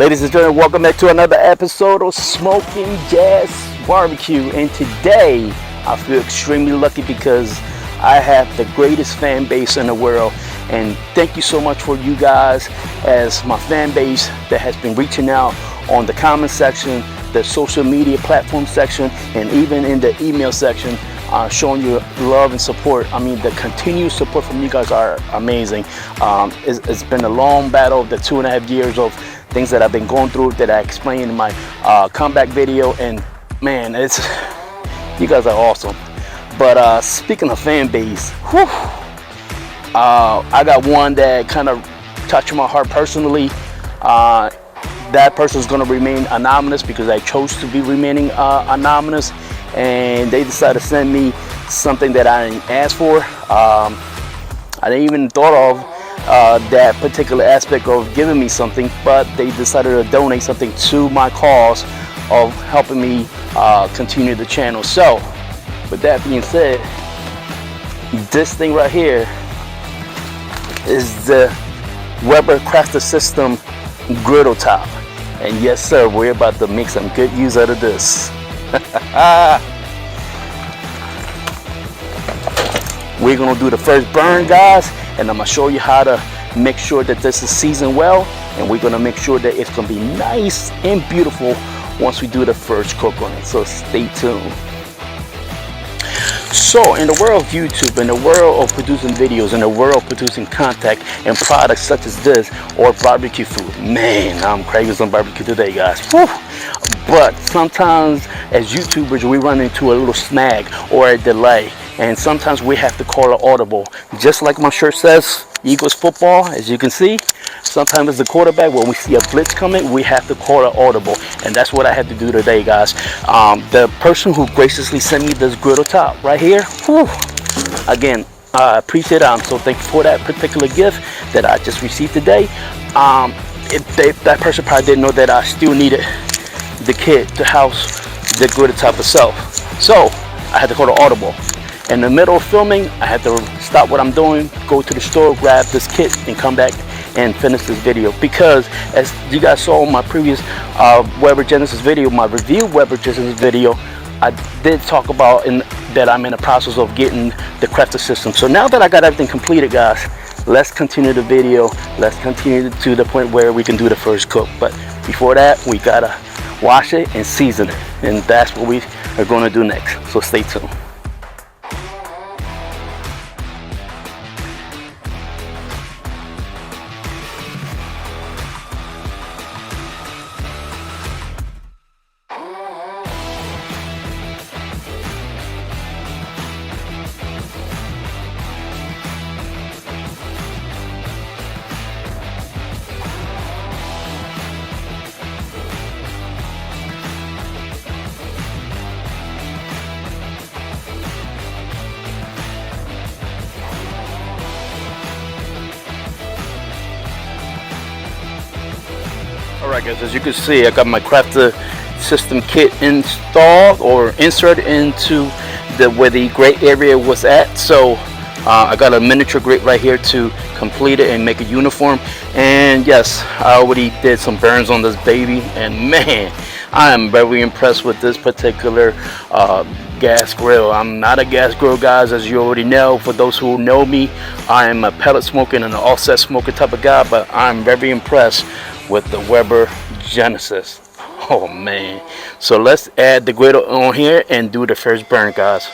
Ladies and gentlemen, welcome back to another episode of Smoking Jazz Barbecue. And today, I feel extremely lucky because I have the greatest fan base in the world. And thank you so much for you guys as my fan base that has been reaching out on the comment section, the social media platform section, and even in the email section, showing you love and support. I mean, the continued support from you guys are amazing. It's been a long battle of the 2.5 years of things that I've been going through that I explained in my comeback video, and man, you guys are awesome. But speaking of fan base, I got one that kind of touched my heart personally. That person is going to remain anonymous because I chose to be remaining anonymous, and they decided to send me something that I didn't ask for. I didn't even thought of that particular aspect of giving me something, but they decided to donate something to my cause of helping me continue the channel. So with that being said, this thing right here is the Weber Crafter System griddle top, and yes sir, we're about to make some good use out of this. We're gonna do the first burn, guys, and I'm gonna show you how to make sure that this is seasoned well, and we're gonna make sure that it's gonna be nice and beautiful once we do the first cook on it. So stay tuned. So in the world of YouTube, in the world of producing videos, in the world of producing content and products such as this or barbecue food, man, I'm craving some barbecue today, guys. Whew. But sometimes as YouTubers, we run into a little snag or a delay, and sometimes we have to call an audible. Just like my shirt says, Eagles football, as you can see. Sometimes as the quarterback, when we see a blitz coming, we have to call an audible, and that's what I had to do today, guys. The person who graciously sent me this griddle top right here, whew, again, I appreciate it. I'm so thankful for that particular gift that I just received today. That person probably didn't know that I still needed the kit to house the griddle top itself, so I had to call the audible. In the middle of filming, I had to stop what I'm doing, go to the store, grab this kit, and come back and finish this video, because as you guys saw in my previous Weber Genesis video, my review Weber Genesis video, I did talk about that I'm in the process of getting the crafter system. So now that I got everything completed, guys, let's continue the video. Let's continue to the point where we can do the first cook. But before that, we gotta wash it and season it, and that's what we are going to do next. So stay tuned. Alright guys, as you can see, I got my crafter system kit installed or inserted into where the grate area was at. So I got a miniature grate right here to complete it and make it uniform. And yes, I already did some burns on this baby, and man, I am very impressed with this particular gas grill. I'm not a gas grill, guys, as you already know. For those who know me, I am a pellet smoking and an offset smoking type of guy, but I'm very impressed with the Weber Genesis. Oh man. So let's add the griddle on here and do the first burn, guys.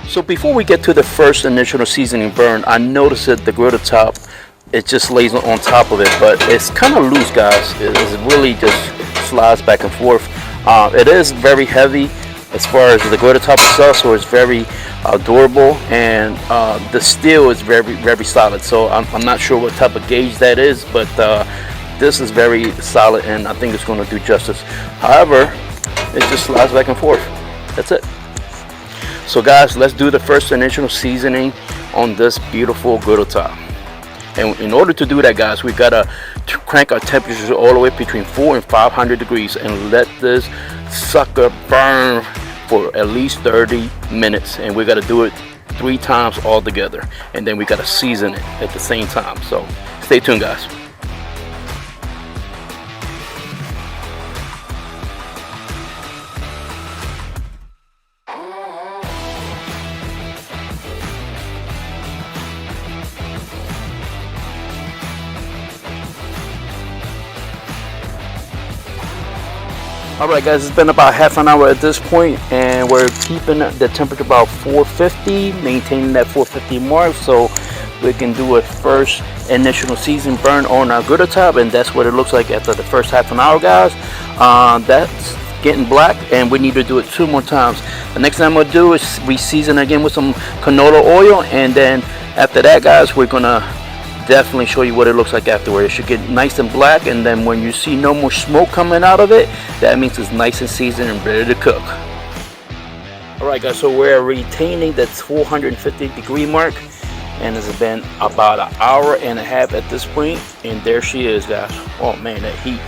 So before we get to the first initial seasoning burn, I noticed that the griddle top, it just lays on top of it, but it's kind of loose, guys. It really just slides back and forth. It is very heavy as far as the griddle top itself, so it's very durable, and the steel is very solid. So I'm not sure what type of gauge that is, but this is very solid, and I think it's going to do justice. However, it just slides back and forth. That's it. So guys, let's do the first initial seasoning on this beautiful griddle top. And in order to do that, guys, we gotta crank our temperatures all the way between 400 and 500 degrees and let this sucker burn for at least 30 minutes, and we got to do it 3 times all together, and then we got to season it at the same time. So stay tuned, guys. Alright guys, it's been about half an hour at this point, and we're keeping the temperature about 450, maintaining that 450 mark, so we can do a first initial season burn on our griddle top, and that's what it looks like after the first half an hour, guys. That's getting black, and we need to do it 2 more times. The next thing I'm going to do is re-season again with some canola oil, and then after that, guys, we're going to definitely show you what it looks like afterward. It should get nice and black, and then when you see no more smoke coming out of it, that means it's nice and seasoned and ready to cook. Alright guys, so we're retaining that 450 degree mark, and it's been about an hour and a half at this point, and there she is, guys. Oh man, that heat.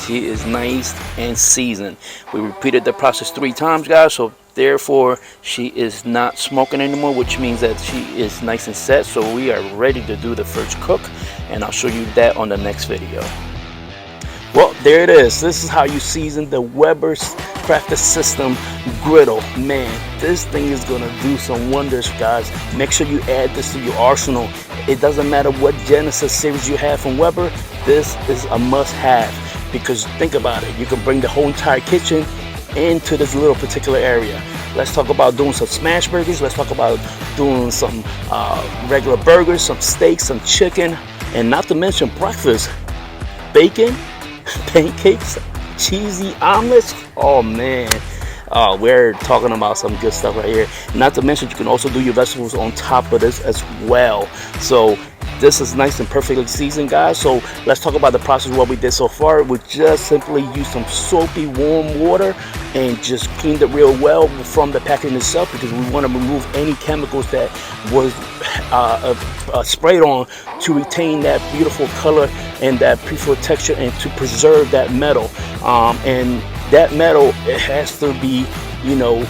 She is nice and seasoned. We repeated the process 3 times, guys, so therefore she is not smoking anymore, which means that she is nice and set. So we are ready to do the first cook, and I'll show you that on the next video. Well, there it is. This is how you season the Weber's Crafted System griddle. Man, this thing is gonna do some wonders, guys. Make sure you add this to your arsenal. It doesn't matter what Genesis series you have from Weber, this is a must-have, because think about it, you can bring the whole entire kitchen into this little particular area. Let's talk about doing some smash burgers. Let's talk about doing some regular burgers, some steaks, some chicken, and not to mention breakfast, bacon, pancakes, cheesy omelets. Oh man, we're talking about some good stuff right here. Not to mention you can also do your vegetables on top of this as well. So this is nice and perfectly seasoned, guys. So let's talk about the process. What we did so far, we just simply used some soapy warm water and just cleaned it real well from the packaging itself, because we want to remove any chemicals that was sprayed on to retain that beautiful color and that preferred texture, and to preserve that metal. And that metal, it has to be, you know,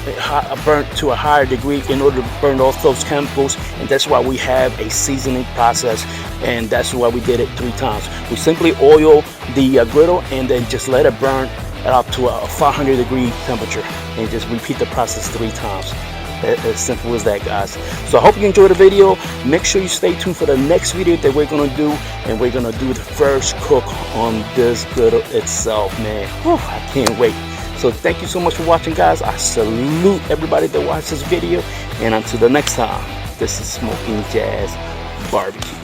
burnt to a higher degree in order to burn off those chemicals, and that's why we have a seasoning process, and that's why we did it 3 times. We simply oil the griddle and then just let it burn up to a 500 degree temperature, and just repeat the process 3 times. As simple as that, guys. So I hope you enjoyed the video. Make sure you stay tuned for the next video that we're gonna do, and we're gonna do the first cook on this griddle itself, man. Whew, I can't wait. So thank you so much for watching, guys. I salute everybody that watched this video, and until the next time, this is Smoking Jazz Barbecue.